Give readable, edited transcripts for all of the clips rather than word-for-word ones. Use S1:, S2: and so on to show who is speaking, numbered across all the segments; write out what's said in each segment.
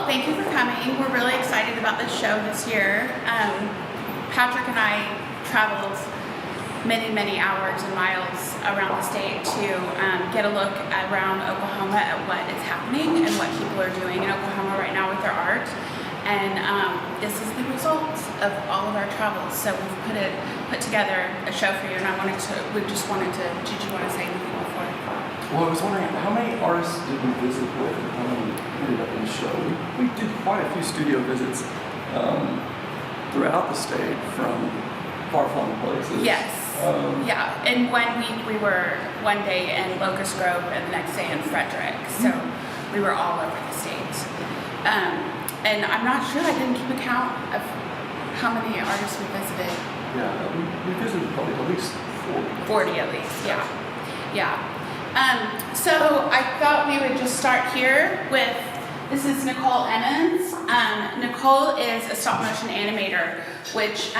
S1: thank you for coming. We're really excited about this show this year. Patrick and I traveled many hours and miles around the state to get a look around Oklahoma at what is happening and what people are doing in Oklahoma right now with their art. And this is the result of all of our travels. So we've put together a show for you, and did you want to say anything before?
S2: Well, I was wondering, how many artists did we visit with and how many ended up in the show? We did quite a few studio visits throughout the state from far-flung places.
S1: Yes. Yeah. In 1 week, we were one day in Locust Grove and the next day in Frederick. So we were all over the state. And I'm not sure, I didn't keep account of how many artists we visited.
S2: Yeah, we visited probably at least 40.
S1: 40 at least, yeah. So I thought we would just start here with, this is Nicole Evans. Nicole is a stop motion animator, which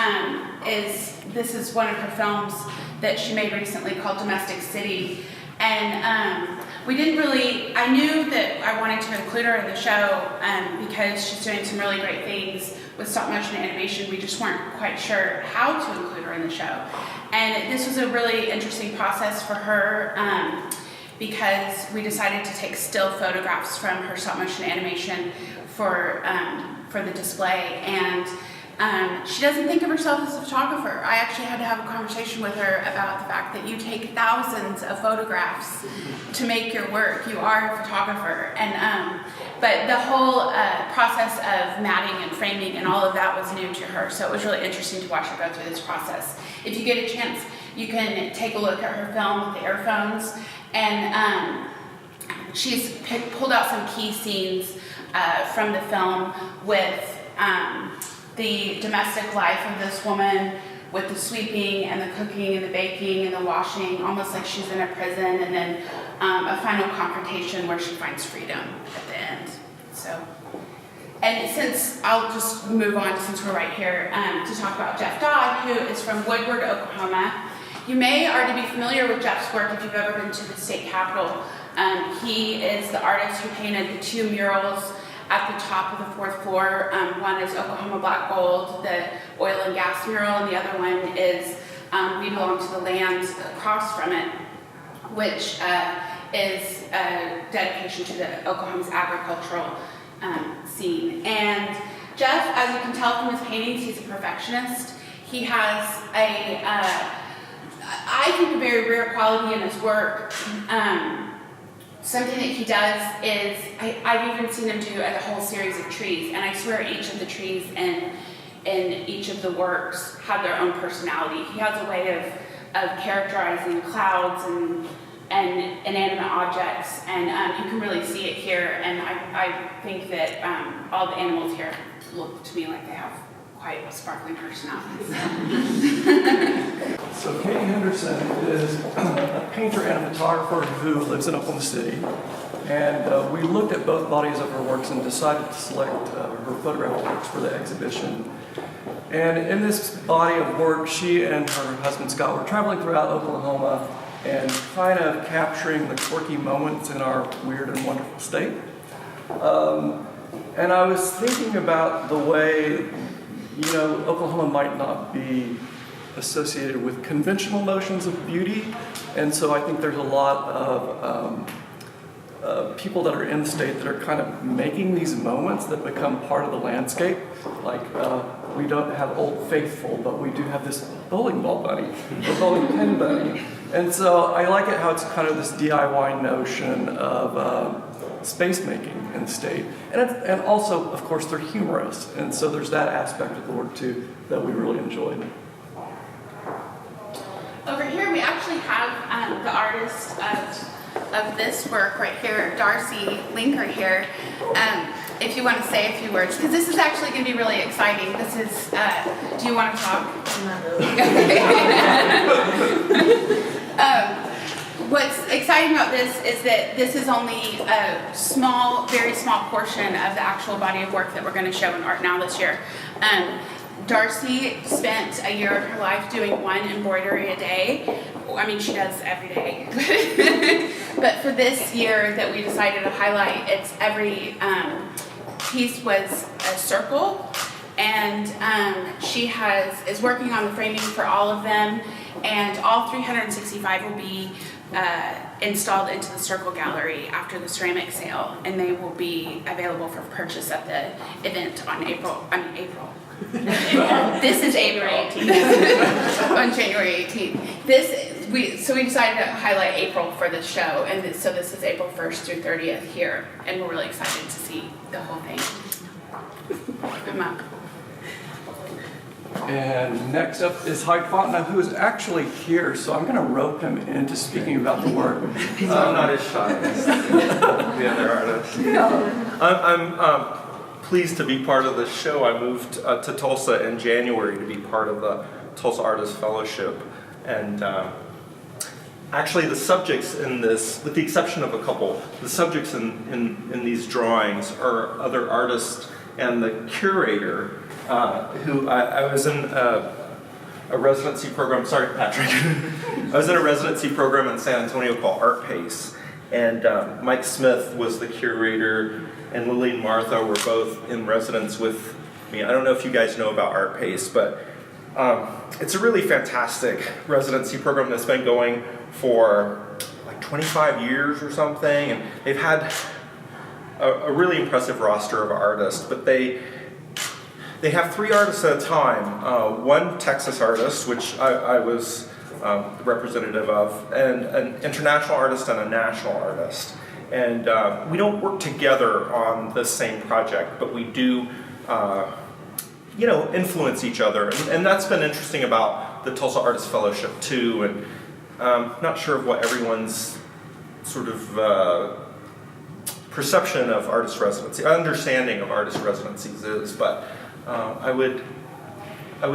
S1: this is one of her films that she made recently called Domestic City. And I knew that I wanted to include her in the show because she's doing some really great things with stop motion animation. We just weren't quite sure how to include her in the show. And this was a really interesting process for her because we decided to take still photographs from her stop motion animation for the display. And she doesn't think of herself as a photographer. I actually had to have a conversation with her about the fact that you take thousands of photographs to make your work. You are a photographer. And but the whole process of matting and framing and all of that was new to her. So it was really interesting to watch her go through this process. If you get a chance, you can take a look at her film with the earphones. And she's pulled out some key scenes from the film with the domestic life of this woman, with the sweeping and the cooking and the baking and the washing, almost like she's in a prison, and then a final confrontation where she finds freedom at the end. So, and I'll just move on since we're right here to talk about Jeff Dodd, who is from Woodward, Oklahoma. You may already be familiar with Jeff's work if you've ever been to the state capitol. He is the artist who painted the two murals at the top of the fourth floor. One is Oklahoma Black Gold, the oil and gas mural, and the other one is We Belong to the Land across from it, which is a dedication to the Oklahoma's agricultural scene. And Jeff, as you can tell from his paintings, he's a perfectionist. He has I think a very rare quality in his work. Something that he does is, I've even seen him do a whole series of trees, and I swear each of the trees in each of the works have their own personality. He has a way of characterizing clouds and inanimate objects, and you can really see it here, and I think that all the animals here look to me like they have quite sparkling personalities.
S2: So Katie Henderson is a painter and a photographer who lives in Oklahoma City. And we looked at both bodies of her works and decided to select her photographic works for the exhibition. And in this body of work, she and her husband Scott were traveling throughout Oklahoma and kind of capturing the quirky moments in our weird and wonderful state. And I was thinking about the way, Oklahoma might not be associated with conventional notions of beauty, and so I think there's a lot of people that are in the state that are kind of making these moments that become part of the landscape. Like we don't have Old Faithful, but we do have this bowling ball bunny, or bowling pin bunny, and so I like it how it's kind of this DIY notion of space making in the state, and also, of course, they're humorous, and so there's that aspect of the work too that we really enjoyed.
S1: Over here, we actually have the artist of this work right here, Darcy Linger here. If you want to say a few words, because this is actually going to be really exciting. This is, do you want to talk? What's exciting about this is that this is only a small, very small portion of the actual body of work that we're going to show in ArtNow this year. Darcy spent a year of her life doing one embroidery a day. I mean, she does every day. But for this year that we decided to highlight, it's every piece was a circle, and she is working on the framing for all of them, and all 365 will be installed into the Circle Gallery after the ceramic sale, and they will be available for purchase at the event on April. This is April 18th. On January 18th. So we decided to highlight April for the show, and so this is April 1st through 30th here, and we're really excited to see the whole thing. Come up.
S2: And next up is Hyde Fontenot, who is actually here, so I'm going to rope him into speaking about the work.
S3: I'm not as shy as the other artists. I'm pleased to be part of this show. I moved to Tulsa in January to be part of the Tulsa Artist Fellowship. And actually the subjects in this, with the exception of a couple, the subjects in these drawings are other artists and the curator, who I was in a residency program, sorry Patrick, I was in a residency program in San Antonio called Art Pace, and Mike Smith was the curator, and Lily and Martha were both in residence with me. I don't know if you guys know about Art Pace, but it's a really fantastic residency program that's been going for like 25 years or something, and they've had a really impressive roster of artists, but they have 3 artists at a time. One Texas artist, which I was representative of, and an international artist and a national artist. And we don't work together on the same project, but we do, influence each other. And that's been interesting about the Tulsa Artist Fellowship too. And not sure of what everyone's sort of perception of artist residency, understanding of artist residencies is, but I would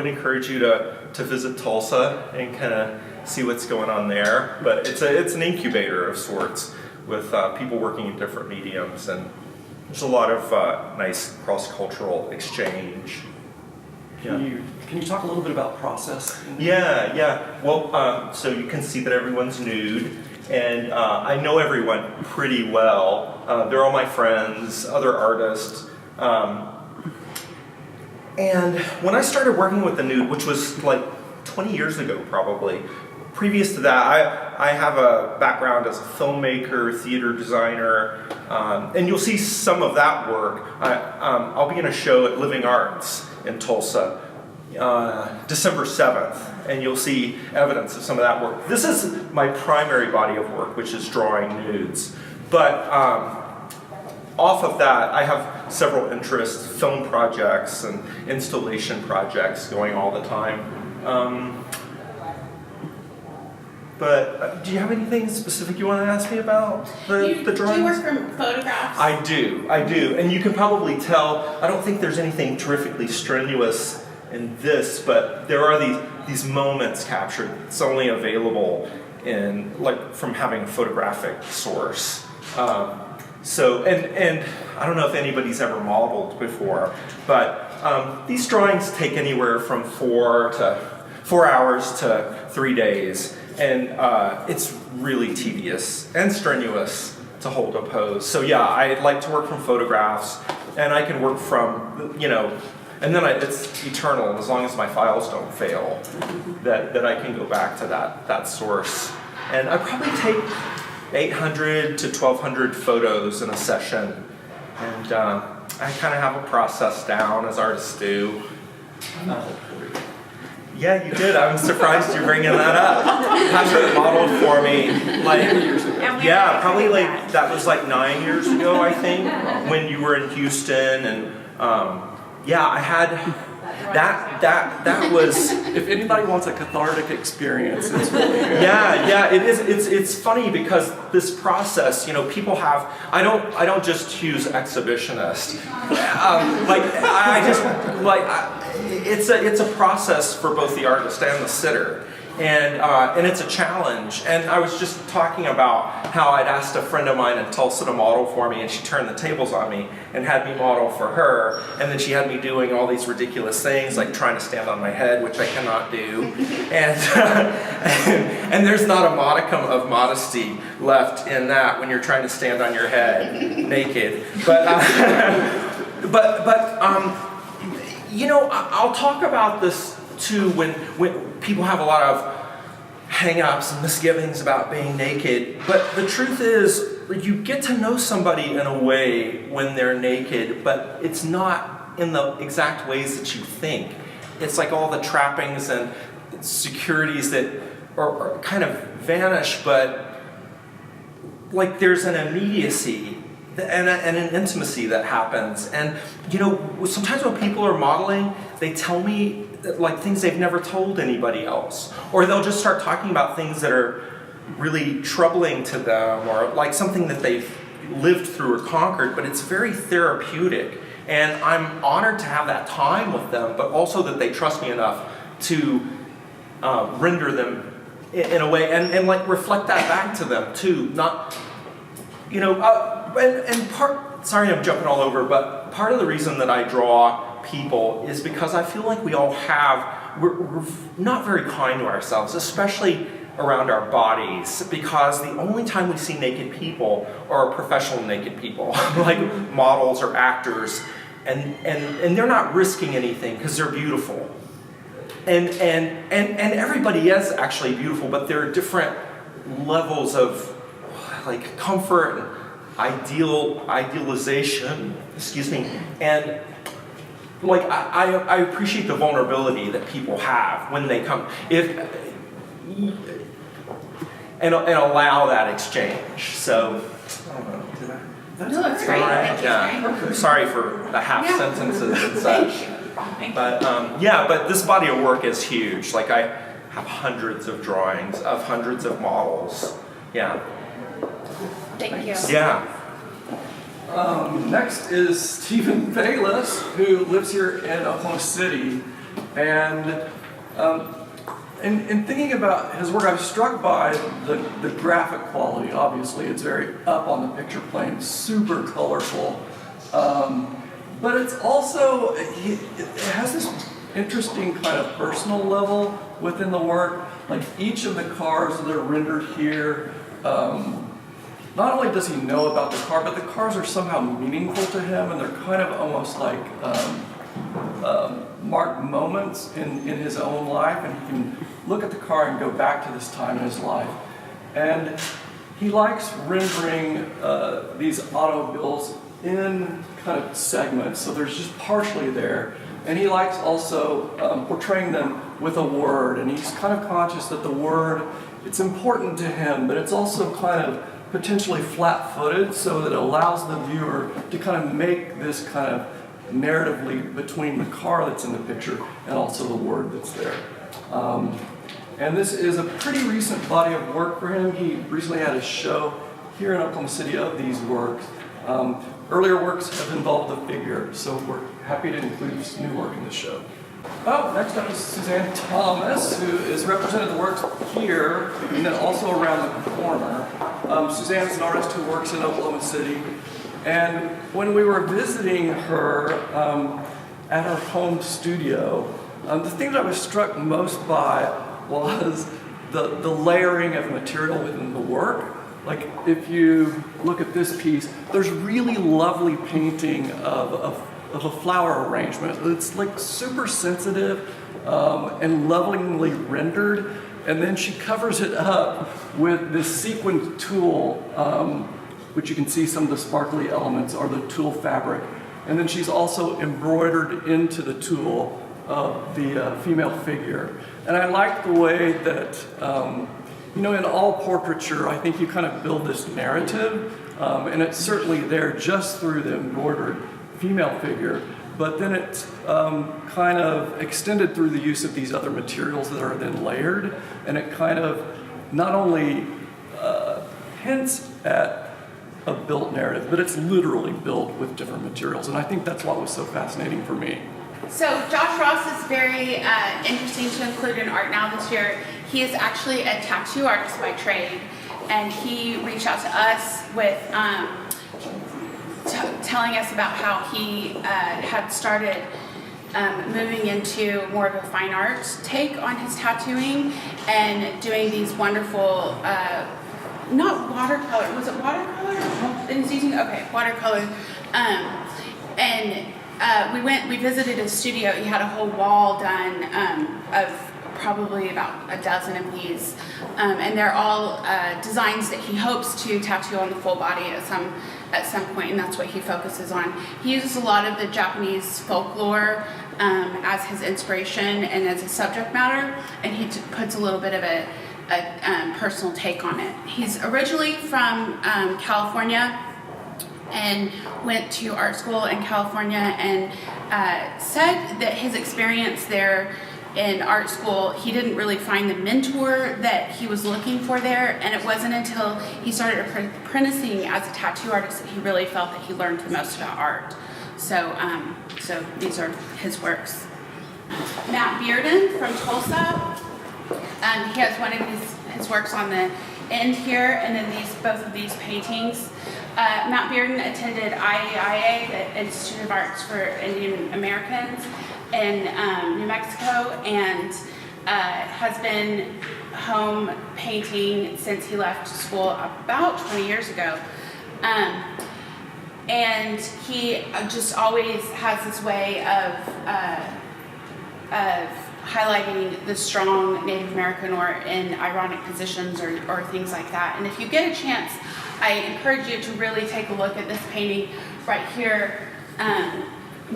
S3: encourage you to visit Tulsa and kind of see what's going on there. But it's an incubator of sorts with people working in different mediums, and there's a lot of nice cross-cultural exchange.
S2: Can you talk a little bit about process?
S3: Yeah. Well, so you can see that everyone's nude, and I know everyone pretty well. They're all my friends, other artists. And when I started working with the nude, which was like 20 years ago probably, previous to that, I have a background as a filmmaker, theater designer, and you'll see some of that work. I'll be in a show at Living Arts in Tulsa December 7th, and you'll see evidence of some of that work. This is my primary body of work, which is drawing nudes. But off of that, I have several interests, film projects and installation projects going all the time. But do you have anything specific you want to ask me about the drawings?
S1: Do you work from photographs?
S3: I do. And you can probably tell, I don't think there's anything terrifically strenuous in this, but there are these moments captured. It's only available from having a photographic source. So I don't know if anybody's ever modeled before, but these drawings take anywhere from 4 hours to 3 days, and it's really tedious and strenuous to hold a pose. So yeah, I like to work from photographs, and I can work from, and then it's eternal as long as my files don't fail, that I can go back to that source. And I probably take 800 to 1,200 photos in a session, and I kind of have a process down, as artists do. Yeah, you did. I'm surprised you're bringing that up. Patrick modeled for me probably that was like 9 years ago, I think, when you were in Houston, and I had that was.
S2: If anybody wants a cathartic experience, it's really good.
S3: Yeah, it is. It's funny because this process, people have. I don't just use exhibitionist. It's a process for both the artist and the sitter. And it's a challenge. And I was just talking about how I'd asked a friend of mine in Tulsa to model for me, and she turned the tables on me and had me model for her. And then she had me doing all these ridiculous things, like trying to stand on my head, which I cannot do. And there's not a modicum of modesty left in that when you're trying to stand on your head naked. I'll talk about this too when people have a lot of hang-ups and misgivings about being naked. But the truth is, you get to know somebody in a way when they're naked, but it's not in the exact ways that you think. It's like all the trappings and securities that are kind of vanish, but like there's an immediacy and an intimacy that happens. And sometimes when people are modeling, they tell me like things they've never told anybody else, or they'll just start talking about things that are really troubling to them, or like something that they've lived through or conquered, but it's very therapeutic. And I'm honored to have that time with them, but also that they trust me enough to render them in a way and like reflect that back to them too. Not, sorry I'm jumping all over, but part of the reason that I draw people is because I feel like we all we're not very kind to ourselves, especially around our bodies, because the only time we see naked people are professional naked people, like models or actors, and they're not risking anything because they're beautiful. And everybody is actually beautiful, but there are different levels of like comfort and idealization, and like I appreciate the vulnerability that people have when they come and allow that exchange. So I don't know, did I?
S1: No, that's great. Thank you.
S3: Yeah. Sorry for the half sentences and such. But but this body of work is huge. Like I have hundreds of drawings of hundreds of models. Yeah.
S1: Thank you.
S3: Yeah.
S2: Next is Stephen Bayless, who lives here in Oklahoma City, and in thinking about his work, I was struck by the graphic quality. Obviously, it's very up on the picture plane, super colorful, but it's also it has this interesting kind of personal level within the work. Like each of the cars that are rendered here. Not only does he know about the car, but the cars are somehow meaningful to him, and they're kind of almost like marked moments in his own life, and he can look at the car and go back to this time in his life. And he likes rendering these automobiles in kind of segments, so there's just partially there. And he likes also portraying them with a word, and he's kind of conscious that the word, it's important to him, but it's also kind of potentially flat-footed, so that it allows the viewer to kind of make this kind of narrative leap between the car that's in the picture and also the word that's there. And this is a pretty recent body of work for him. He recently had a show here in Oklahoma City of these works. Earlier works have involved the figure, so we're happy to include this new work in the show. Next up is Suzanne Thomas, who is represented the works here and then also around the corner. Suzanne's an artist who works in Oklahoma City, and when we were visiting her at her home studio, the thing that I was struck most by was the layering of material within the work. Like if you look at this piece, there's really lovely painting of a flower arrangement. It's like super sensitive and lovingly rendered, and then she covers it up with this sequined tulle, which you can see some of the sparkly elements are the tulle fabric, and then she's also embroidered into the tulle the female figure. And I like the way that in all portraiture, I think you kind of build this narrative, and it's certainly there just through the embroidered female figure, but then it's kind of extended through the use of these other materials that are then layered, and it kind of not only hints at a built narrative, but it's literally built with different materials, and I think that's what was so fascinating for me.
S1: So Josh Ross is very interesting to include in ArtNow this year. He is actually a tattoo artist by trade, and he reached out to us with telling us about how he had started moving into more of a fine arts take on his tattooing and doing these wonderful, not watercolor, was it watercolor? Watercolor. And we visited his studio. He had a whole wall done of probably about a dozen of these, and they're all designs that he hopes to tattoo on the full body at some point, and that's what he focuses on. He uses a lot of the Japanese folklore as his inspiration and as a subject matter, and he puts a little bit of a personal take on it. He's originally from California and went to art school in California, and said that his experience there in art school, he didn't really find the mentor that he was looking for there, and it wasn't until he started apprenticing as a tattoo artist that he really felt that he learned the most about art. So these are his works. Matt Bearden from Tulsa. He has one of his works on the end here, and then both of these paintings. Matt Bearden attended IAIA, the Institute of Arts for Indian Americans, in New Mexico, and has been home painting since he left school about 20 years ago. And he just always has this way of highlighting the strong Native American or in ironic positions or things like that. And if you get a chance, I encourage you to really take a look at this painting right here,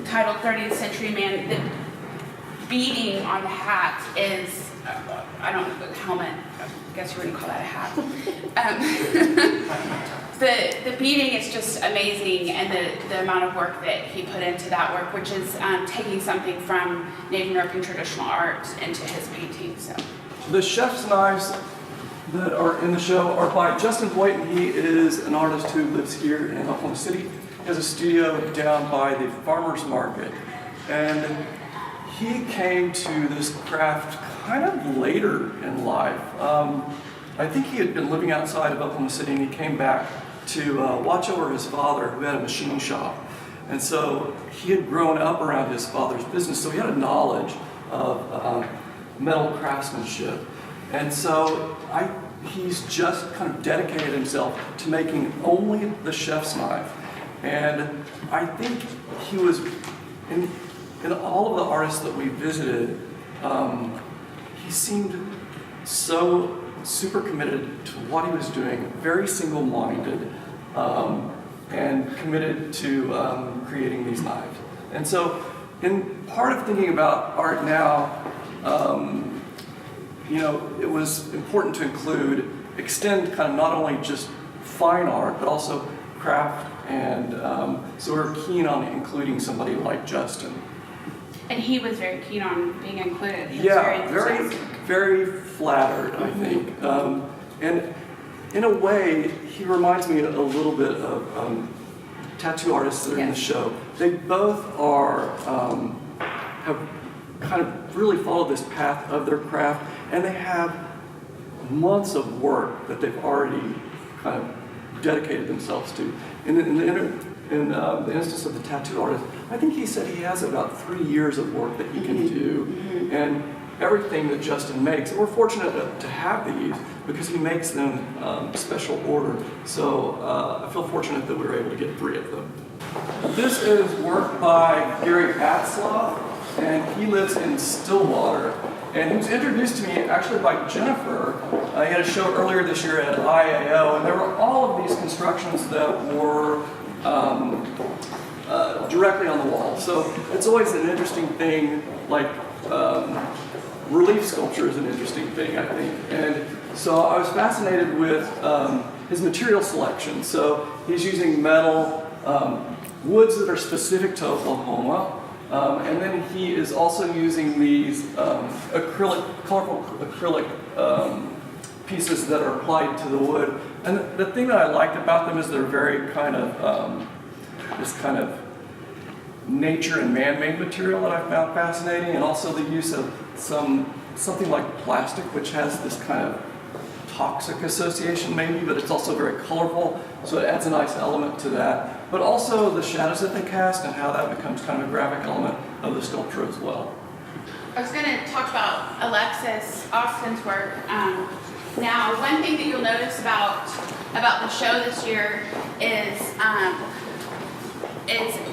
S1: titled 30th Century Man. The beading on the hat is, I don't know, the helmet, I guess you wouldn't call that a hat. The beading is just amazing, and the amount of work that he put into that work, which is taking something from Native American traditional art into his painting. So
S2: The chef's knives that are in the show are by Justin Boyd, and he is an artist who lives here in Oklahoma City. He has a studio down by the farmer's market, and he came to this craft kind of later in life. I think he had been living outside of Oklahoma City, and he came back to watch over his father, who had a machine shop. And so he had grown up around his father's business, so he had a knowledge of metal craftsmanship. And so he's just kind of dedicated himself to making only the chef's knife. And I think he was, in all of the artists that we visited, he seemed so super committed to what he was doing, very single-minded, and committed to creating these knives. And so, in part of thinking about art now, it was important to extend kind of not only just fine art, but also craft, and so we're keen on including somebody like Justin.
S1: And he was very keen on being included. He was
S2: very, very flattered, I think. And in a way, he reminds me a little bit of tattoo artists that are in the show. They both have kind of really followed this path of their craft, and they have months of work that they've already kind of dedicated themselves to. In the instance of the tattoo artist, I think he said he has about 3 years of work that he can do, and everything that Justin makes. And we're fortunate to have these because he makes them special order. So I feel fortunate that we were able to get 3 of them. This is work by Gary Atzloff, and he lives in Stillwater. And he was introduced to me actually by Jennifer. He had a show earlier this year at IAO, and there were all of these constructions that were directly on the wall. So it's always an interesting thing, like relief sculpture is an interesting thing, I think. And so I was fascinated with his material selection. So he's using metal, woods that are specific to Oklahoma, and then he is also using these colorful acrylic pieces that are applied to the wood. And the thing that I liked about them is they're very kind of this kind of nature and man-made material that I found fascinating, and also the use of something like plastic, which has this kind of toxic association maybe, but it's also very colorful, so it adds a nice element to that. But also the shadows that they cast and how that becomes kind of a graphic element of the sculpture as well.
S1: I was going to talk about Alexis Austin's work. Now, one thing that you'll notice about the show this year is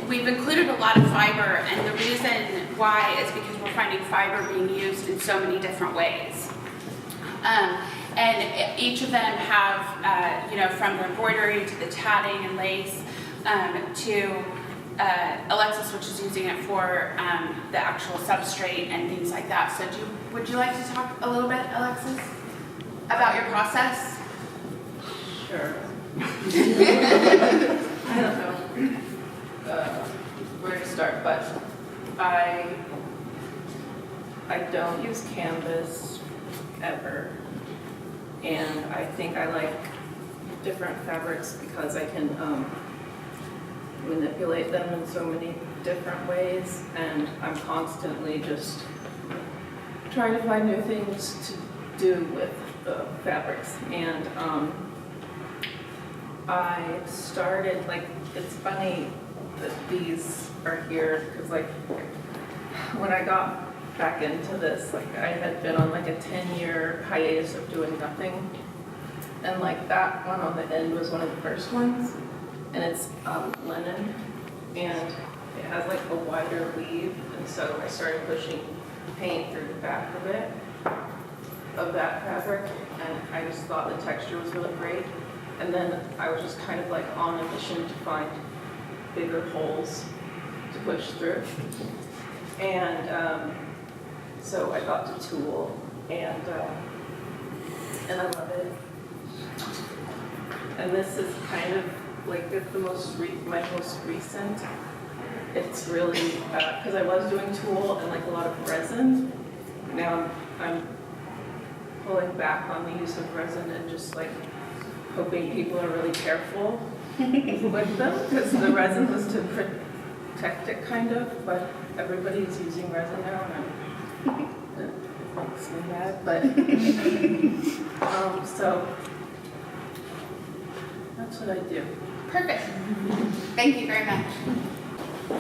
S1: we've included a lot of fiber, and the reason why is because we're finding fiber being used in so many different ways. And each of them have, from the embroidery to the tatting and lace to Alexis, which is using it for the actual substrate and things like that. So would you like to talk a little bit, Alexis, about your process?
S4: Sure. I don't know where to start, but I don't use canvas ever, and I think I like different fabrics because I can manipulate them in so many different ways, and I'm constantly just trying to find new things to do with the fabrics. And I started, it's funny that these are here because when I got back into this, I had been on a 10-year hiatus of doing nothing, and that one on the end was one of the first ones, and it's linen, and it has a wider weave, and so I started pushing paint through the back of it, of that fabric, and I just thought the texture was really great. And then I was just kind of on a mission to find bigger holes to push through. And so I got to tulle, and I love it. And this is kind of it's my most recent. It's really, because I was doing tulle and a lot of resin. Now I'm pulling back on the use of resin and just hoping people are really careful with them, because the resin was to protect it kind of, but everybody's using resin now, and it makes me mad, but so that's what I do.
S1: Perfect. Thank you very much.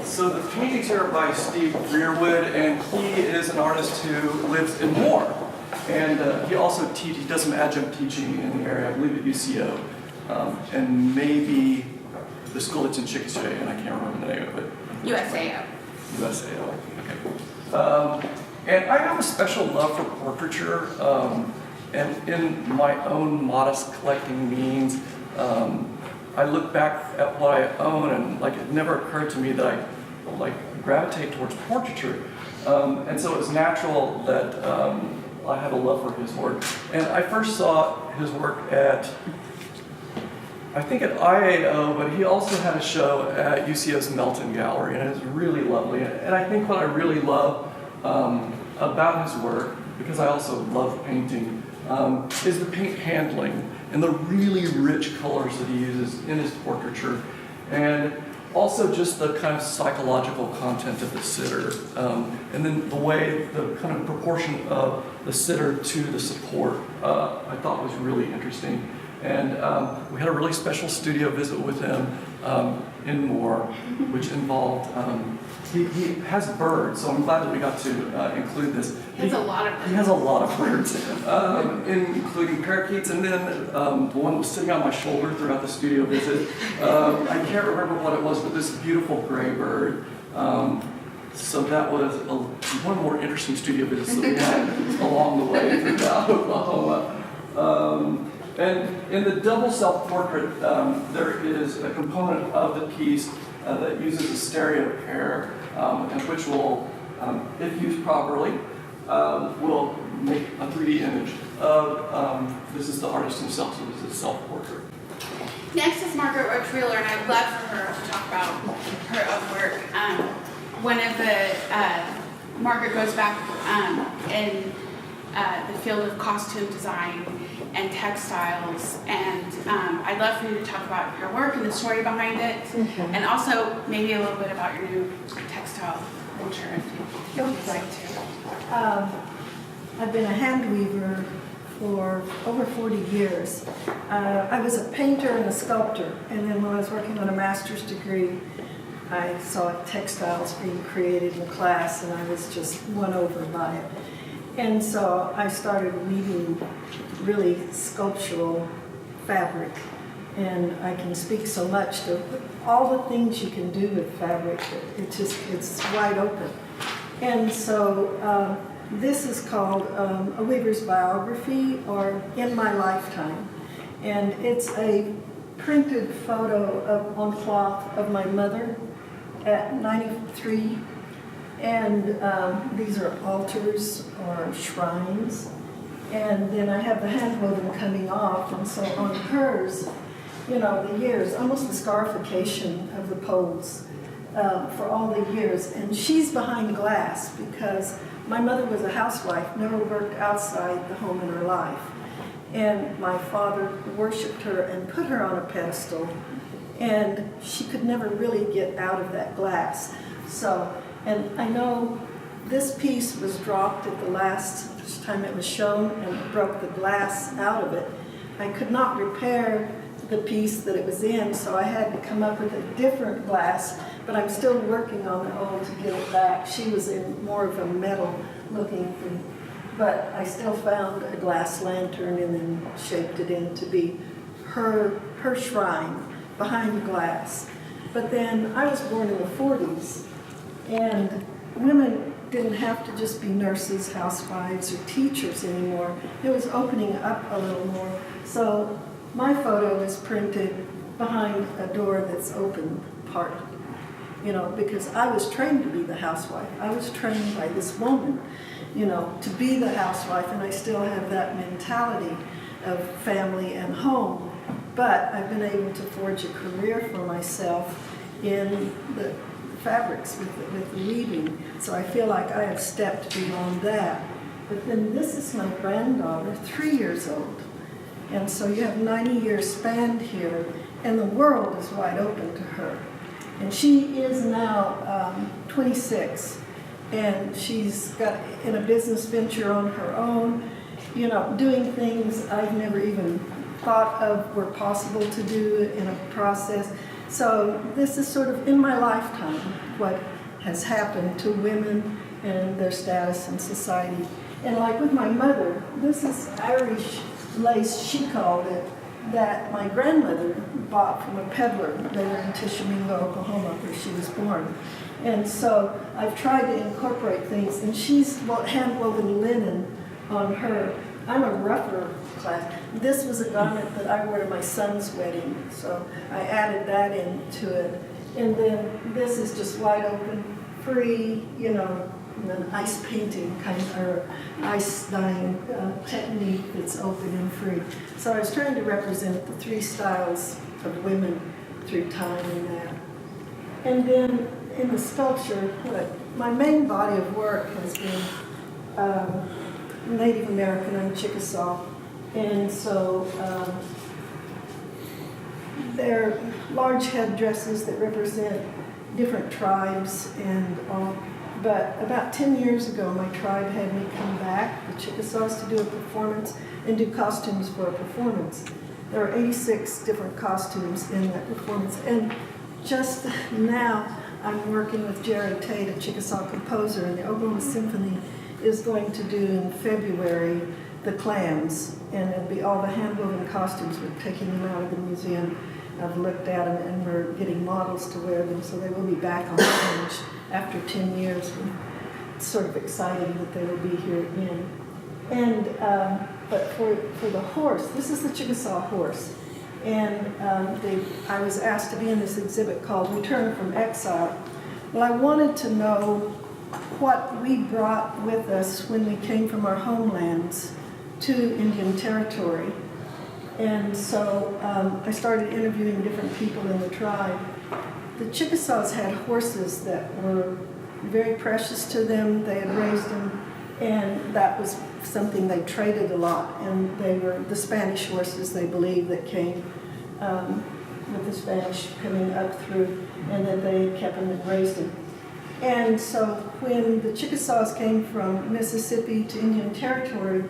S2: So the paintings here are by Steve Rearwood, and he is an artist who lives in Moore. And he also he does some adjunct teaching in the area, I believe at UCO, and maybe the school that's in Chickasaw, and I can't remember the name of it.
S1: USAO.
S2: USAO, okay. And I have a special love for portraiture, and in my own modest collecting means, I look back at what I own, and it never occurred to me that I gravitate towards portraiture, and so it was natural that I had a love for his work. And I first saw his work at IAO, but he also had a show at UCO's Melton Gallery, and it was really lovely. And I think what I really love about his work, because I also love painting, is the paint handling and the really rich colors that he uses in his portraiture. And also just the kind of psychological content of the sitter, and then the way, the kind of proportion of the sitter to the support, I thought was really interesting. And we had a really special studio visit with him in Moore, which involved, he has birds, so I'm glad that we got to include this.
S1: He has a lot of birds.
S2: He has a lot of birds, including parakeets, and then the one that was sitting on my shoulder throughout the studio visit. I can't remember what it was, but this beautiful gray bird. So that was one more interesting studio visits that we had along the way throughout Oklahoma. And in the double self-portrait, there is a component of the piece that uses a stereo pair, and which will, if used properly, will make a 3D image of, this is the artist himself, so this is a self-portrait.
S1: Next is Margaret Roach Wheeler, and I'd love for her to talk about her own work. One of the, Margaret goes back in the field of costume design and textiles, and I'd love for you to talk about your work and the story behind it, and also maybe a little bit about your new textile venture, if you'd like to.
S5: I've been a hand weaver for over 40 years. I was a painter and a sculptor, and then when I was working on a master's degree, I saw textiles being created in the class, and I was just won over by it. And so I started weaving really sculptural fabric And I can speak so much to all the things you can do with fabric. It's wide open. And so this is called A Weaver's Biography, or In My Lifetime. And it's a printed photo on cloth of my mother at 93. And these are altars or shrines. And then I have the handwoven coming off. And so on hers, you know, the years, almost the scarification of the poles for all the years. And she's behind glass because my mother was a housewife, never worked outside the home in her life. And my father worshiped her and put her on a pedestal. And she could never really get out of that glass. So, and I know this piece was dropped at the last time it was shown and it broke the glass out of it. I could not repair the piece that it was in, so I had to come up with a different glass, but I'm still working on the old to get it back. She was in more of a metal looking thing, but I still found a glass lantern and then shaped it in to be her shrine behind the glass. But then I was born in the 40s, and women didn't have to just be nurses, housewives, or teachers anymore. It was opening up a little more. So my photo is printed behind a door that's open part, you know, because I was trained to be the housewife. I was trained by this woman, you know, to be the housewife, and I still have that mentality of family and home. But I've been able to forge a career for myself in the fabrics with the weaving. So I feel like I have stepped beyond that. But then this is my granddaughter, 3 years old. And so you have 90 years spanned here, and the world is wide open to her. And she is now 26, and she's got in a business venture on her own, you know, doing things I've never even thought of were possible to do in a process. So this is sort of in my lifetime what has happened to women and their status in society. And like with my mother, this is Irish lace, she called it, that my grandmother bought from a peddler. They were in Tishomingo, Oklahoma, where she was born. And so I've tried to incorporate things, and she's hand-woven linen on her. I'm a rougher class. This was a garment that I wore to my son's wedding, so I added that into it. And then this is just wide open, free, you know, an ice painting kind of, or ice dyeing technique that's open and free. So I was trying to represent the three styles of women through time and that. And then in the sculpture, my main body of work has been Native American. I'm Chickasaw. And so they're large headdresses that represent different tribes and all. But about 10 years ago, my tribe had me come back, the Chickasaws, to do a performance and do costumes for a performance. There are 86 different costumes in that performance. And just now, I'm working with Jared Tate, a Chickasaw composer, and the Oklahoma Symphony is going to do in February the clams, and it'll be all the hand-woven costumes. We're taking them out of the museum. I've looked at them, and we're getting models to wear them, so they will be back on stage after 10 years. It's sort of exciting that they will be here again. And but for the horse, this is the Chickasaw Horse, and I was asked to be in this exhibit called Return from Exile. Well, I wanted to know what we brought with us when we came from our homelands to Indian Territory. And so I started interviewing different people in the tribe. The Chickasaws had horses that were very precious to them. They had raised them, and that was something they traded a lot. And they were the Spanish horses, they believe, that came with the Spanish coming up through, and that they kept them and raised them. And so when the Chickasaws came from Mississippi to Indian Territory,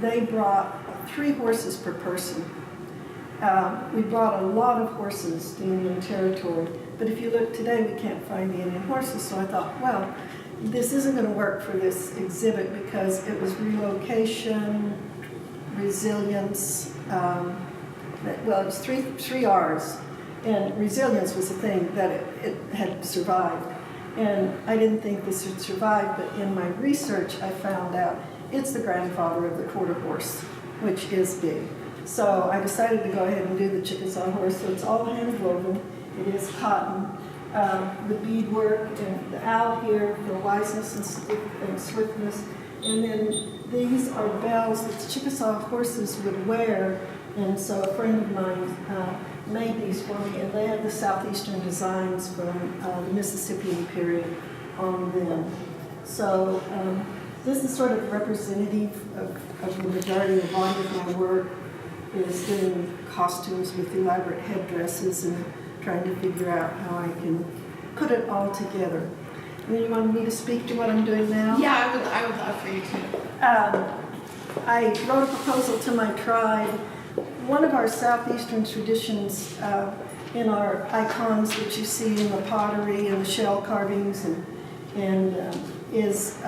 S5: they brought 3 horses per person. We brought a lot of horses to Indian Territory, but if you look today, we can't find the Indian horses. So I thought, well, this isn't going to work for this exhibit because it was relocation, resilience, well, it was three R's, and resilience was the thing that it had survived. And I didn't think this would survive, but in my research, I found out it's the grandfather of the quarter horse, which is big. So I decided to go ahead and do the Chickasaw Horse. So it's all hand woven. It is cotton. The beadwork and the owl here for wiseness and swiftness. And then these are bells that the Chickasaw horses would wear. And so a friend of mine made these for me, and they have the southeastern designs from the Mississippian period on them. So this is sort of representative of the majority of my work, is doing costumes with elaborate headdresses and trying to figure out how I can put it all together. And then you want me to speak to what I'm doing now?
S1: Yeah, I would love for you to.
S5: I wrote a proposal to my tribe. One of our southeastern traditions in our icons that you see in the pottery and the shell carvings is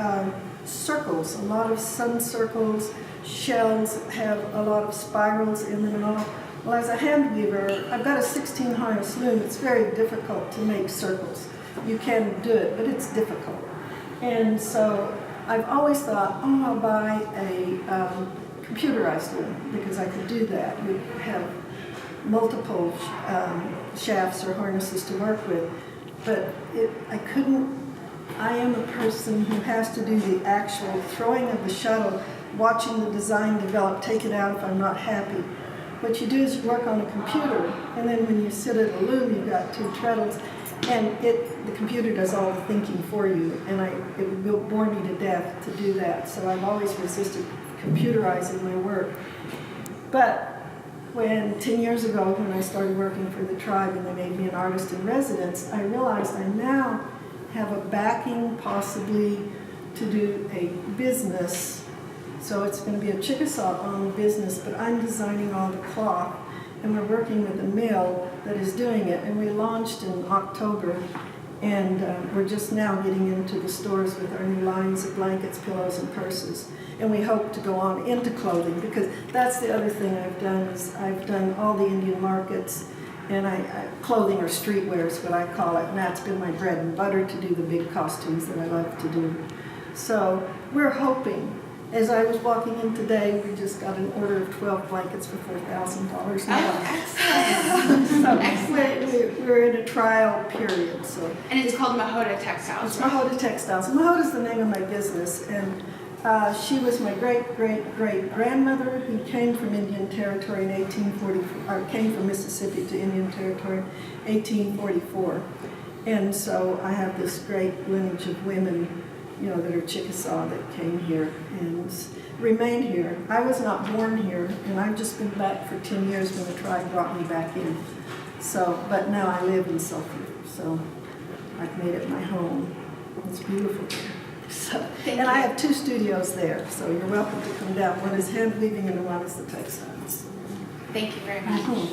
S5: circles, a lot of sun circles. Shells have a lot of spirals in them and all. Well, as a hand weaver, I've got a 16 harness loom. It's very difficult to make circles. You can do it, but it's difficult. And so I've always thought, oh, I'll buy a computerized loom because I could do that. We have multiple shafts or harnesses to work with, but I couldn't. I am a person who has to do the actual throwing of the shuttle, watching the design develop, take it out if I'm not happy. What you do is you work on a computer, and then when you sit at a loom, you've got two treadles, and the computer does all the thinking for you, and it would bore me to death to do that. So I've always resisted computerizing my work. But 10 years ago, when I started working for the tribe and they made me an artist in residence, I realized I now have a backing possibly to do a business. So it's going to be a Chickasaw-owned business, but I'm designing all the cloth, and we're working with a mill that is doing it. And we launched in October, and we're just now getting into the stores with our new lines of blankets, pillows, and purses. And we hope to go on into clothing, because that's the other thing I've done is I've done all the Indian markets, and clothing or streetwear is what I call it, and that's been my bread and butter to do the big costumes that I love to do. So we're hoping. As I was walking in today, we just got an order of 12 blankets for $4,000 now.
S1: Oh, excellent.
S5: So we're in a trial period. So
S1: And it's called Mahota Textiles.
S5: it's Mahota Textiles. Mahota is the name of my business, and she was my great-great-great-grandmother who came from Indian Territory in 1844, or came from Mississippi to Indian Territory in 1844. And so I have this great lineage of women, that are Chickasaw that came here and remained here. I was not born here, and I've just been back for 10 years when the tribe brought me back in. So, but now I live in Sulphur, so I've made it my home. It's beautiful there. So, and I have 2 studios there, so you're welcome to come down. One is hand weaving and one is the textiles.
S1: Thank you very much.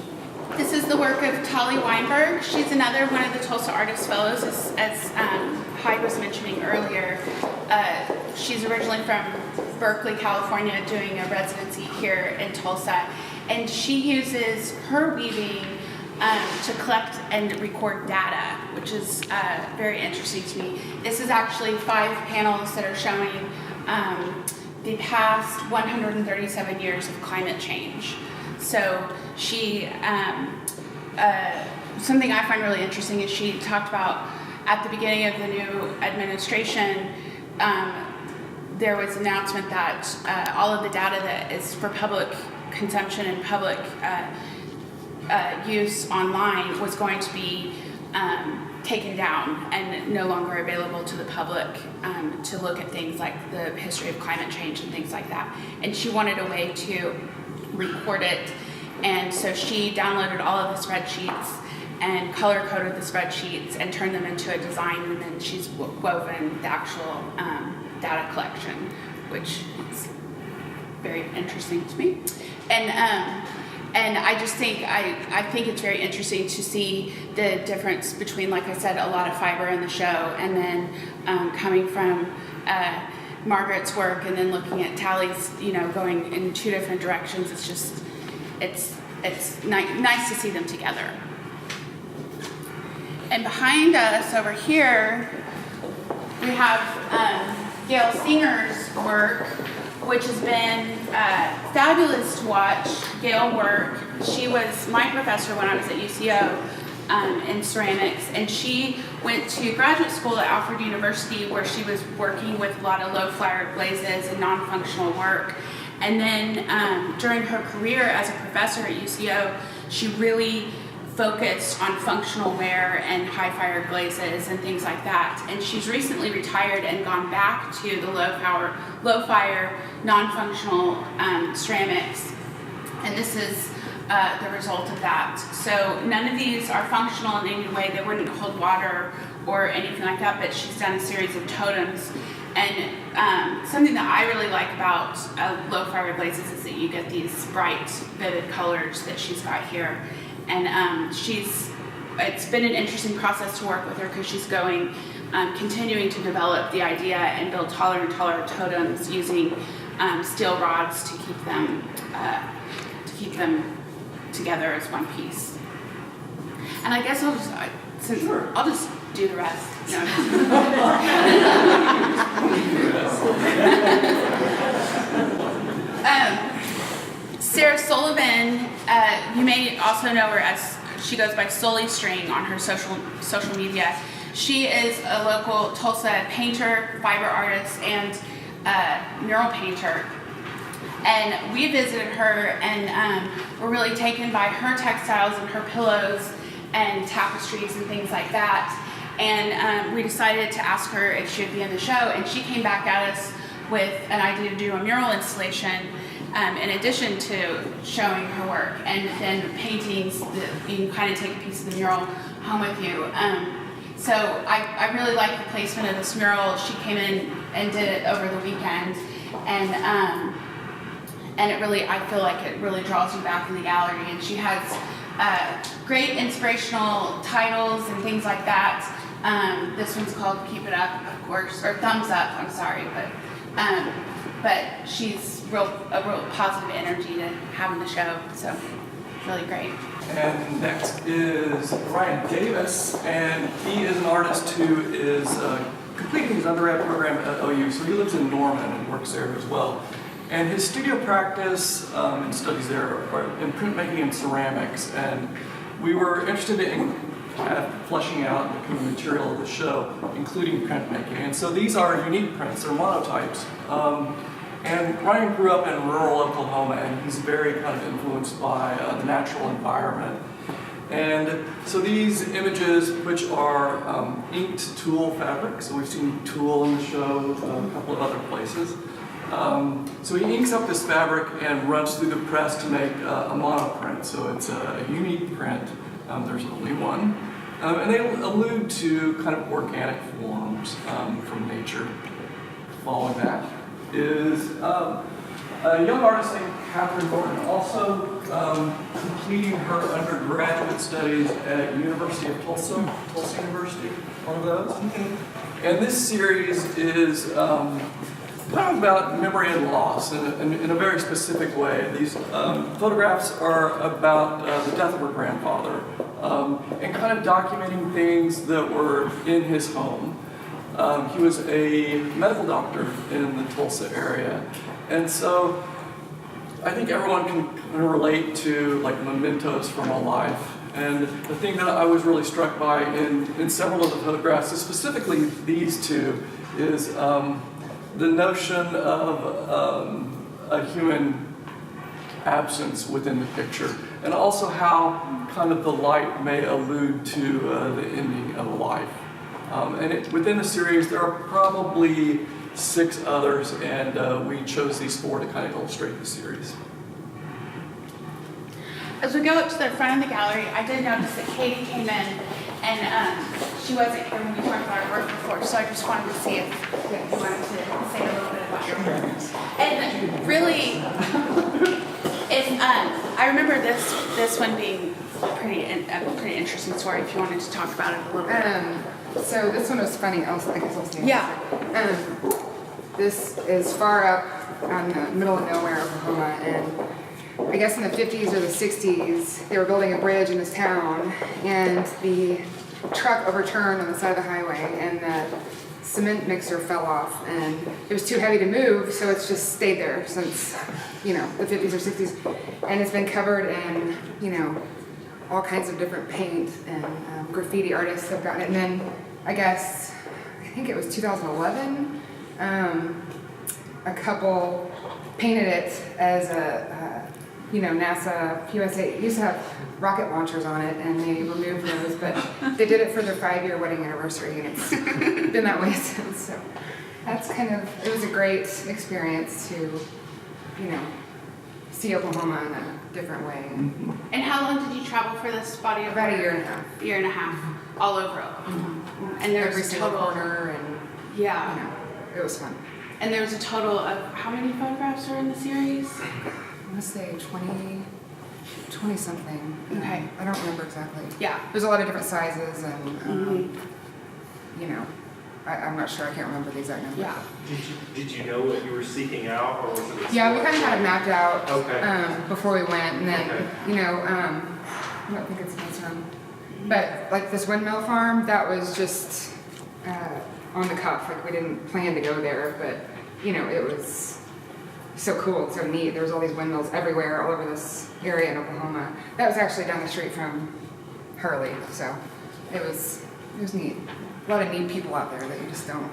S1: This is the work of Tali Weinberg. She's another one of the Tulsa Artist Fellows, as Hyde was mentioning earlier. She's originally from Berkeley, California, doing a residency here in Tulsa. And she uses her weaving to collect and record data, which is very interesting to me. This is actually 5 panels that are showing the past 137 years of climate change. So she, something I find really interesting is she talked about at the beginning of the new administration, there was an announcement that all of the data that is for public consumption and public use online was going to be taken down and no longer available to the public to look at things like the history of climate change and things like that. And she wanted a way to record it, and so she downloaded all of the spreadsheets and color-coded the spreadsheets and turned them into a design, and then she's woven the actual data collection, which is very interesting to me. And I just think I think it's very interesting to see the difference between, like I said, a lot of fiber in the show, and then coming from Margaret's work, and then looking at Tally's, going in 2 different directions. It's it's nice to see them together. And behind us over here, we have Gail Singer's work, which has been fabulous to watch. Gail work. She was my professor when I was at UCO in ceramics, and she went to graduate school at Alfred University, where she was working with a lot of low-flyer glazes and non-functional work. And then during her career as a professor at UCO, she really focused on functional wear and high-fire glazes and things like that. And she's recently retired and gone back to the low-fire, non-functional ceramics. And this is the result of that. So none of these are functional in any way. They wouldn't hold water or anything like that, but she's done a series of totems. And something that I really like about low-fire glazes is that you get these bright, vivid colors that she's got here. And it's been an interesting process to work with her, because she's continuing to develop the idea and build taller and taller totems using steel rods to keep them together as one piece. And I guess I'll just do the rest. No. Seraph Sullivan, you may also know her as, she goes by Sully String on her social media. She is a local Tulsa painter, fiber artist, and mural painter. And we visited her, and were really taken by her textiles and her pillows and tapestries and things like that. And we decided to ask her if she would be in the show, and she came back at us with an idea to do a mural installation in addition to showing her work, and then paintings that you can kind of take a piece of the mural home with you. So I really like the placement of this mural. She came in and did it over the weekend, and it really, I feel like it really draws you back in the gallery. And she has great inspirational titles and things like that. This one's called Keep It Up, of course, or Thumbs Up, I'm sorry, but she's a real positive energy to have in the show, so really great.
S2: And next is Ryan Davis, and he is an artist who is completing his undergrad program at OU, so he lives in Norman and works there as well. And his studio practice and studies there are in printmaking and ceramics, and we were interested in kind of fleshing out the kind of material of the show, including printmaking. And so these are unique prints, they're monotypes. And Ryan grew up in rural Oklahoma, and he's very kind of influenced by the natural environment. And so these images, which are inked tulle fabric, so we've seen tulle in the show, a couple of other places. So he inks up this fabric and runs through the press to make a monoprint. So it's a unique print. There's only one. And they allude to kind of organic forms from nature. Following that is a young artist named Catherine Norton, also completing her undergraduate studies at University of Tulsa University, one of those. And this series is kind of about memory and loss in a very specific way. These photographs are about the death of her grandfather and kind of documenting things that were in his home. He was a medical doctor in the Tulsa area, and so I think everyone can kind of relate to like mementos from a life. And the thing that I was really struck by in several of the photographs, specifically these two, is the notion of a human absence within the picture, and also how kind of the light may allude to the ending of a life. And within the series, there are probably 6 others, and we chose these 4 to kind of illustrate the series.
S1: As we go up to the front of the gallery, I did notice that Katie came in, and she wasn't here when we talked about her work before, so I just wanted to see if you wanted to say a little bit about your work. And really, I remember this one being a pretty interesting story. If you wanted to talk about it a little bit.
S6: So this one was funny. I guess I'll say.
S1: Yeah.
S6: This is far up in the middle of nowhere, Oklahoma, and I guess in the 50s or the 60s, they were building a bridge in this town, and the truck overturned on the side of the highway, and the cement mixer fell off, and it was too heavy to move, so it's just stayed there since, the 50s or 60s, and it's been covered in, all kinds of different paint, and graffiti artists have gotten it, and then I think it was 2011, a couple painted it as a, NASA, USA, used to have rocket launchers on it, and they removed those, but they did it for their 5-year wedding anniversary, and it's been that way since, so that's it was a great experience to, see Oklahoma in a different way.
S1: And how long did you travel for this body of
S6: About
S1: work?
S6: a year and a half.
S1: Year and a half, all over Oklahoma. And there's
S6: Every
S1: a
S6: single
S1: total,
S6: corner, and,
S1: yeah.
S6: it was fun.
S1: And there's a total of how many photographs are in the series?
S6: I want to say 20 something.
S1: Okay.
S6: I don't remember exactly.
S1: Yeah.
S6: There's a lot of different sizes, and, I'm not sure, I can't remember the exact number.
S1: Yeah.
S7: Did you know what you were seeking out, or was it?
S6: Yeah, we kind of had it mapped out
S7: Okay.
S6: before we went, and then,
S7: Okay.
S6: I don't think it's this one, but like this windmill farm, that was just on the cuff. Like we didn't plan to go there, but it was so cool, so neat. There was all these windmills everywhere, all over this area in Oklahoma. That was actually down the street from Hurley, so it was neat. A lot of neat people out there that you just don't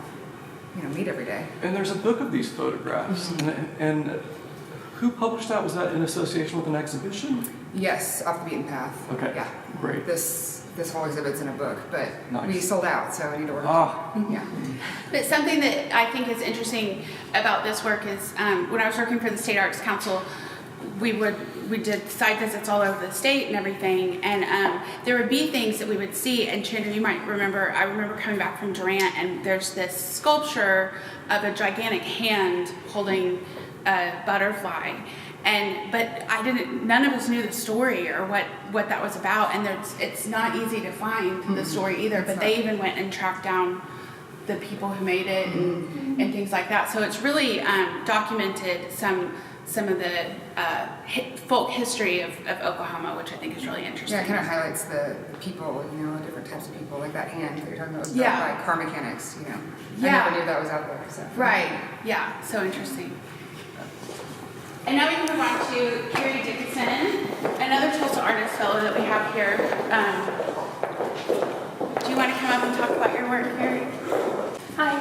S6: meet every day.
S2: And there's a book of these photographs. And who published that? Was that in association with an exhibition?
S6: Yes, Off the Beaten Path.
S2: Okay,
S6: Yeah.
S2: great.
S6: This whole exhibit's in a book, but
S2: Nice.
S6: we sold out, so I need to order. Yeah.
S1: But something that I think is interesting about this work is when I was working for the State Arts Council, we did site visits all over the state and everything, and there would be things that we would see. And Chandra, you might remember, I remember coming back from Durant, and there's this sculpture of a gigantic hand holding a butterfly. But none of us knew the story or what that was about, and it's not easy to find the story either, but they even went and tracked down the people who made it and things like that. So it's really documented some of the folk history of Oklahoma, which I think is really interesting.
S6: Yeah, it kind of highlights the people, the different types of people, like that hand that you're talking about was built
S1: Yeah.
S6: by car mechanics, I
S1: Yeah.
S6: never knew that was out there, so.
S1: Right, yeah, so interesting. And now we can move on to Carrie Dickinson, another Tulsa artist fellow that we have here. Do you want to come up and talk about your work, Carrie?
S8: Hi.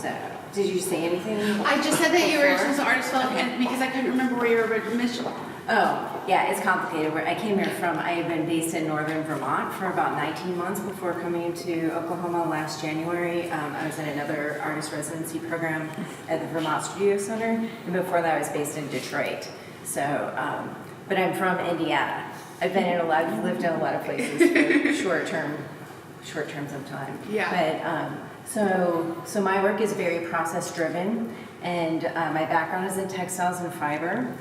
S8: So, did you say anything?
S1: I just said that you were a
S8: before?
S1: Tulsa artist fellow because I couldn't remember where you were mission.
S8: Oh, yeah, it's complicated. I came here I had been based in northern Vermont for about 19 months before coming to Oklahoma last January. I was in another artist residency program at the Vermont Studio Center, and before that I was based in Detroit. So, but I'm from Indiana. I've lived in a lot of places for short terms of time.
S1: Yeah.
S8: But so my work is very process driven, and my background is in textiles and fiber.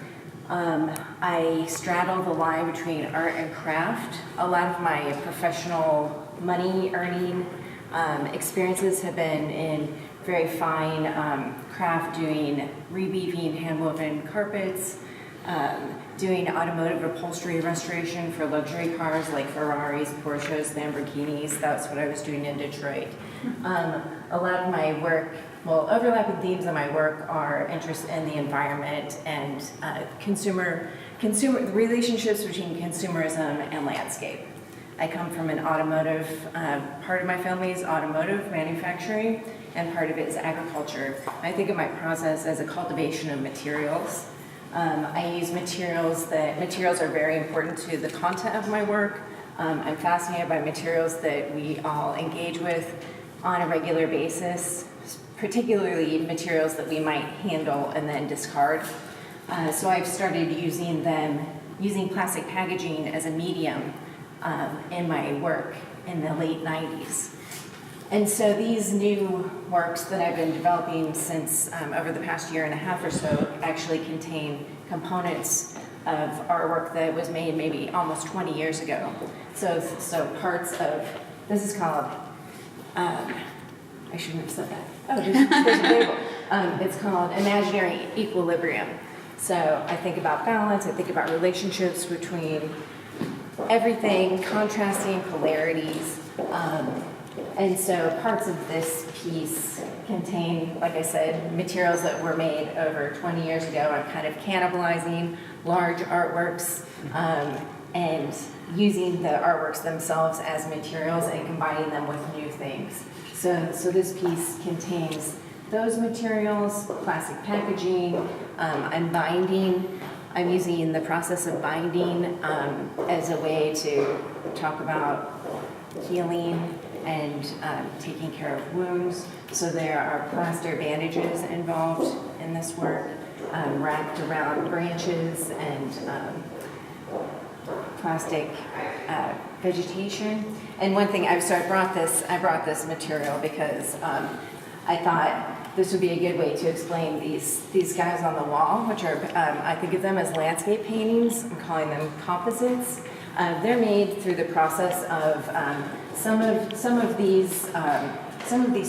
S8: I straddle the line between art and craft. A lot of my professional money earning experiences have been in very fine craft, doing reweaving, hand-woven carpets, doing automotive upholstery restoration for luxury cars like Ferraris, Porsches, Lamborghinis. That's what I was doing in Detroit. A lot of my work, overlapping themes of my work are interest in the environment and consumer relationships between consumerism and landscape. I come from an automotive, part of my family is automotive manufacturing, and part of it is agriculture. I think of my process as a cultivation of materials. I use materials are very important to the content of my work. I'm fascinated by materials that we all engage with on a regular basis, particularly materials that we might handle and then discard. So I've started using plastic packaging as a medium in my work in the late 90s. And so these new works that I've been developing since over the past year and a half or so actually contain components of artwork that was made maybe almost 20 years ago. So parts of, this is called, I shouldn't have said that. Oh, there's a label. It's called Imaginary Equilibrium. So I think about balance, I think about relationships between everything, contrasting polarities. And so parts of this piece contain, like I said, materials that were made over 20 years ago. I'm kind of cannibalizing large artworks and using the artworks themselves as materials and combining them with new things. So this piece contains those materials, plastic packaging. I'm using the process of binding as a way to talk about healing and taking care of wounds. So there are plaster bandages involved in this work, wrapped around branches and plastic vegetation. And one thing, I brought this material because I thought this would be a good way to explain these guys on the wall, which are, I think of them as landscape paintings. I'm calling them composites. They're made through the process of some of these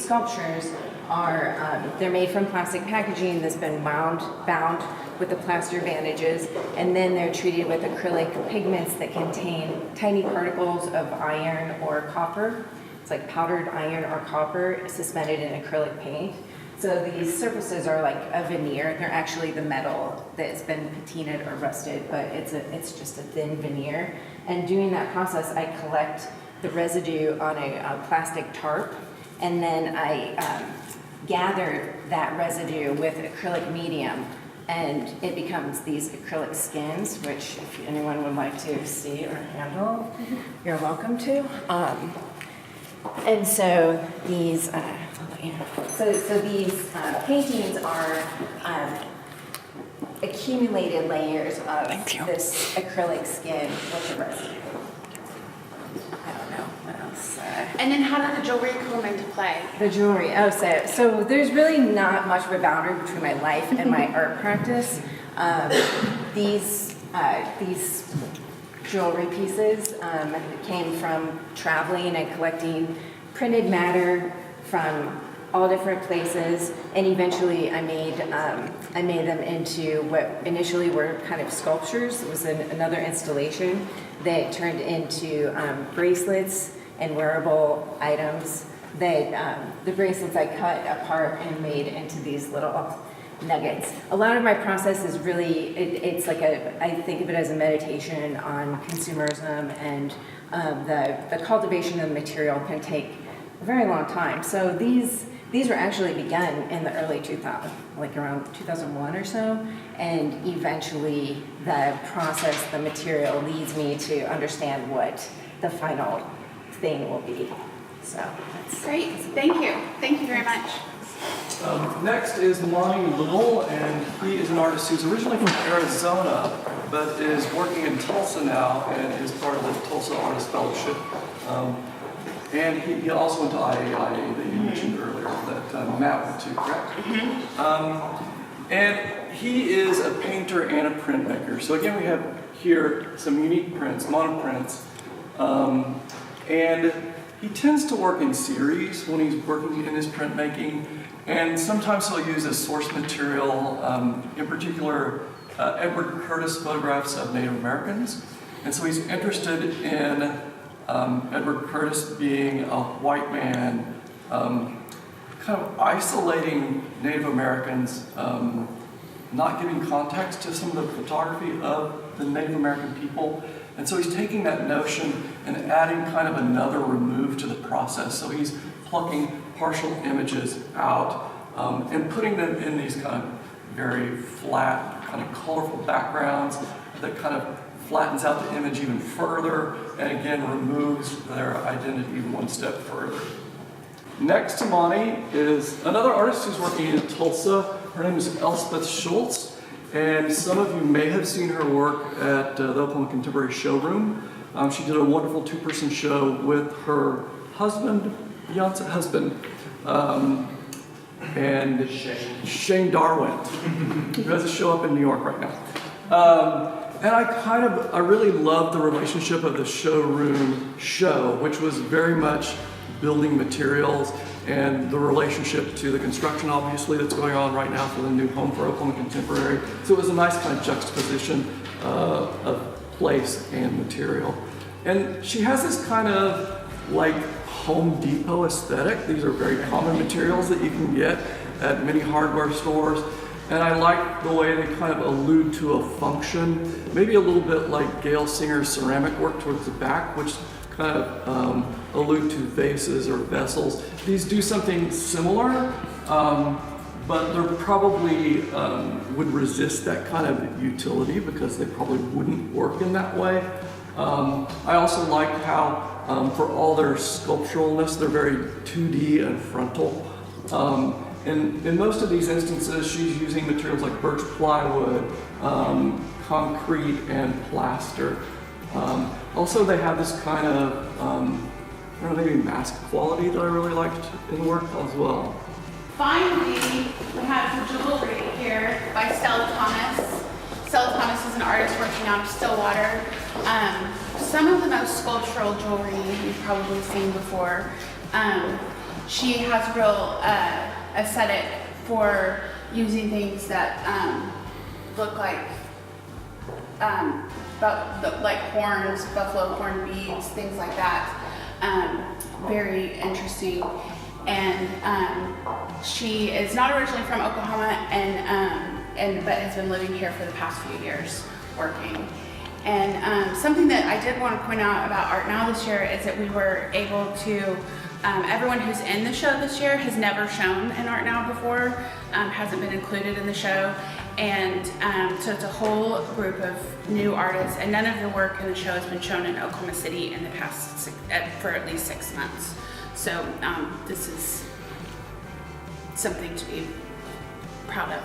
S8: sculptures are they're made from plastic packaging that's been bound with the plaster bandages, and then they're treated with acrylic pigments that contain tiny particles of iron or copper. It's like powdered iron or copper suspended in acrylic paint. So these surfaces are like a veneer. They're actually the metal that's been patinaed or rusted, but it's just a thin veneer. And doing that process, I collect the residue on a plastic tarp, and then I gather that residue with acrylic medium, and it becomes these acrylic skins, which if anyone would like to see or handle, you're welcome to. And so these, these paintings are accumulated layers of this acrylic skin with the residue. I don't know what else.
S1: And then how did the jewelry come into play?
S8: The jewelry. Oh, so there's really not much of a boundary between my life and my art practice. These jewelry pieces came from traveling and collecting printed matter from all different places, and eventually I made them into what initially were kind of sculptures. It was another installation that turned into bracelets and wearable items. That the bracelets I cut apart and made into these little nuggets. A lot of my process is really, it's like I think of it as a meditation on consumerism, and the cultivation of the material can take a very long time. So these were actually begun in the early 2000s, like around 2001 or so, and eventually the process, the material leads me to understand what the final thing will be. So that's
S1: Great, thank you very much.
S2: Next is Lonnie Little, and he is an artist who's originally from Arizona, but is working in Tulsa now and is part of the Tulsa Artist Fellowship. And he also went to IAIA that you mentioned earlier, that Matt went to, correct? And he is a painter and a printmaker. So again, we have here some unique prints, monoprints, and he tends to work in series when he's working in his printmaking, and sometimes he'll use as source material, in particular, Edward Curtis photographs of Native Americans. And so he's interested in Edward Curtis being a white man, kind of isolating Native Americans, not giving context to some of the photography of the Native American people. And so he's taking that notion and adding kind of another remove to the process. So he's plucking partial images out and putting them in these kind of very flat, kind of colorful backgrounds that kind of flattens out the image even further, and again removes their identity one step further. Next to Monty is another artist who's working in Tulsa. Her name is Elspeth Schultz, and some of you may have seen her work at the Oklahoma Contemporary Showroom. She did a wonderful two-person show with her husband, Beyonce husband, and Shane Darwin, who has a show up in New York right now. And I really loved the relationship of the showroom show, which was very much building materials and the relationship to the construction, obviously, that's going on right now for the new home for Oklahoma Contemporary. So it was a nice kind of juxtaposition of place and material. And she has this kind of like Home Depot aesthetic. These are very common materials that you can get at many hardware stores. And I like the way they kind of allude to a function, maybe a little bit like Gail Singer's ceramic work towards the back, which kind of allude to vases or vessels. These do something similar, but they're probably would resist that kind of utility because they probably wouldn't work in that way. I also like how, for all their sculpturalness, they're very 2D and frontal. And in most of these instances, she's using materials like birch plywood, concrete, and plaster. Also, they have this kind of, I don't know, maybe mask quality that I really liked in the work as well.
S1: Finally, we have jewelry here by Stella Thomas. Stella Thomas is an artist working out of Stillwater. Some of the most sculptural jewelry you've probably seen before. She has a real aesthetic for using things that look like horns, buffalo horn beads, things like that. Very interesting. And she is not originally from Oklahoma, but has been living here for the past few years working. And something that I did want to point out about ArtNow this year is that we were able to, everyone who's in the show this year has never shown in ArtNow before, hasn't been included in the show. And so it's a whole group of new artists, and none of the work in the show has been shown in Oklahoma City in the past for at least 6 months. So this is something to be proud of.